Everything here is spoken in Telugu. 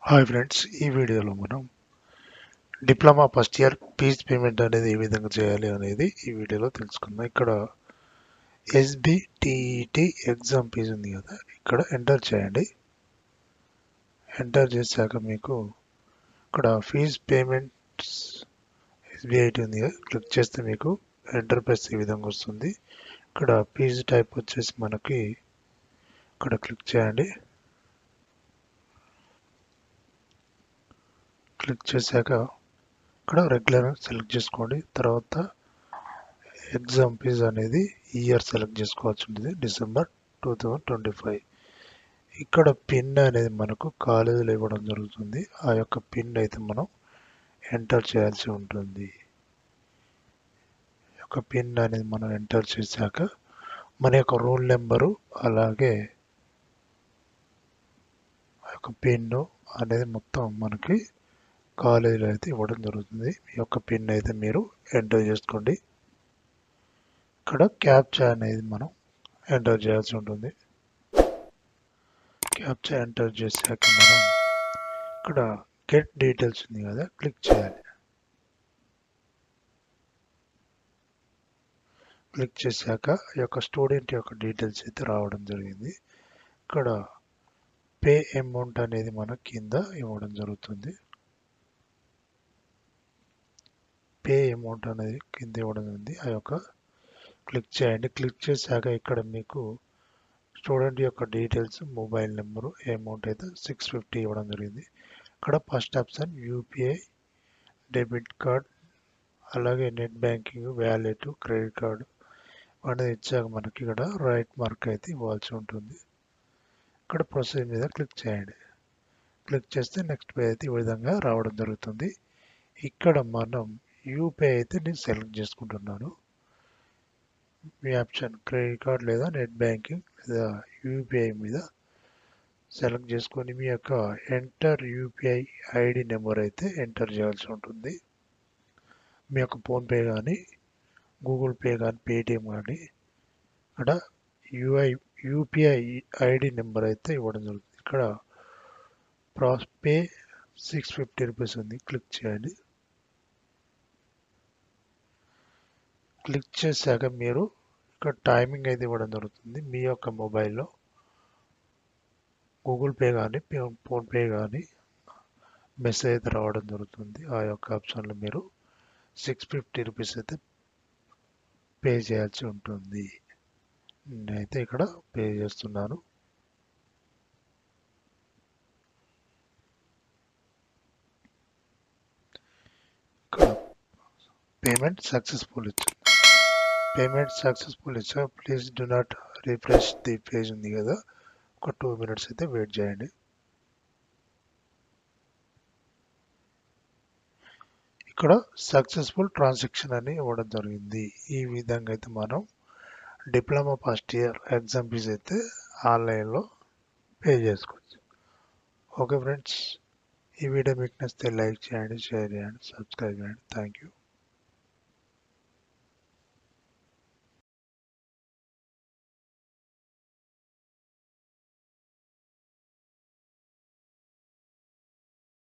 హాయ్ ఫ్రెండ్స్, ఈ వీడియోలో మనం diploma first year fees payment అనేది ఏ విధంగా చేయాలి అనేది ఈ వీడియోలో తెలుసుకుందాం. ఇక్కడ ఎస్బిటిఈటి ఎగ్జామ్ ఫీజు ఉంది కదా, ఇక్కడ ఎంటర్ చేయండి. ఎంటర్ చేశాక మీకు ఇక్కడ ఫీజ్ పేమెంట్స్ ఎస్బిఐటి ఉంది కదా, క్లిక్ చేస్తే మీకు ఇంటర్ఫేస్ ఈ విధంగా వస్తుంది. ఇక్కడ ఫీజు టైప్ వచ్చేసి మనకి ఇక్కడ క్లిక్ చేయండి. క్లిక్ చేశాక ఇక్కడ రెగ్యులర్ సెలెక్ట్ చేసుకోండి. తర్వాత ఎగ్జామ్ ఫీజ్ అనేది ఇయర్ సెలెక్ట్ చేసుకోవాల్సి ఉంటుంది, డిసెంబర్ 2025. ఇక్కడ పిన్ అనేది మనకు కాలేజీలో ఇవ్వడం జరుగుతుంది. ఆ యొక్క పిన్ అయితే మనం ఎంటర్ చేయాల్సి ఉంటుంది. యొక్క పిన్ అనేది మనం ఎంటర్ చేశాక మన యొక్క రూల్ నెంబరు అలాగే ఆ యొక్క పిన్ అనేది మొత్తం మనకి కాలేజీలో అయితే ఇవ్వడం జరుగుతుంది. మీ యొక్క పిన్ అయితే మీరు ఎంటర్ చేసుకోండి. ఇక్కడ క్యాప్చా అనేది మనం ఎంటర్ చేయాల్సి ఉంటుంది. క్యాప్చా ఎంటర్ చేశాక మనం ఇక్కడ గెట్ డీటెయిల్స్ ఉంది కదా, క్లిక్ చేయాలి. క్లిక్ చేశాక ఈ యొక్క స్టూడెంట్ యొక్క డీటెయిల్స్ అయితే రావడం జరిగింది. ఇక్కడ పే అమౌంట్ అనేది మన కింద ఇవ్వడం జరుగుతుంది. పే అమౌంట్ అనేది కింద ఇవ్వడం ఉంది. ఆ యొక్క క్లిక్ చేయండి. క్లిక్ చేశాక ఇక్కడ మీకు స్టూడెంట్ యొక్క డీటెయిల్స్, మొబైల్ నెంబరు, అమౌంట్ అయితే 650 ఇవ్వడం జరిగింది. ఇక్కడ first option UPI, debit card, అలాగే net banking, wallet, credit card అనేది ఇచ్చాక మనకి ఇక్కడ రైట్ మార్క్ అయితే ఇవ్వాల్సి ఉంటుంది. ఇక్కడ ప్రొసీడ్ మీద క్లిక్ చేయండి. క్లిక్ చేస్తే నెక్స్ట్ పేజ్ అయితే ఈ విధంగా రావడం జరుగుతుంది. ఇక్కడ మనం యూపీఐ అయితే నేను సెలెక్ట్ చేసుకుంటున్నాను. మీ ఆప్షన్ క్రెడిట్ కార్డ్ లేదా నెట్ బ్యాంకింగ్ లేదా యూపీఐ మీద సెలెక్ట్ చేసుకొని మీ యొక్క ఎంటర్ యూపీఐ ఐడి నెంబర్ అయితే ఎంటర్ చేయాల్సి ఉంటుంది. మీ యొక్క ఫోన్పే కానీ, గూగుల్ పే కానీ, పేటిఎం కానీ ఇక్కడ యూపీఐ ఐడి నెంబర్ అయితే ఇవ్వడం జరుగుతుంది. ఇక్కడ పే 650 రూపీస్ ఉంది, క్లిక్ చేయండి. క్లిక్ చేశాక మీరు ఇక్కడ టైమింగ్ అయితే ఇవ్వడం జరుగుతుంది. మీ యొక్క మొబైల్లో గూగుల్ పే కానీ, ఫోన్పే కానీ మెసేజ్ అయితే రావడం జరుగుతుంది. ఆ యొక్క ఆప్షన్లో మీరు 650 రూపీస్ అయితే పే చేయాల్సి ఉంటుంది. నేనైతే ఇక్కడ పే చేస్తున్నాను. ఇక్కడ పేమెంట్ సక్సెస్ఫుల్ ఇచ్చాను. పేమెంట్ సక్సెస్ఫుల్ ఇచ్చా, please do not refresh the page ఉంది కదా, ఒక 2 మినిట్స్ అయితే వెయిట్ చేయండి. ఇక్కడ సక్సెస్ఫుల్ ట్రాన్సాక్షన్ అని ఇవ్వడం జరిగింది. ఈ విధంగా అయితే మనం diploma first year exam fees అయితే ఆన్లైన్లో పే చేసుకోవచ్చు. ఓకే ఫ్రెండ్స్, ఈ వీడియో మీకు నచ్చితే లైక్ చేయండి, షేర్ చేయండి, సబ్స్క్రైబ్ చేయండి. Thank you.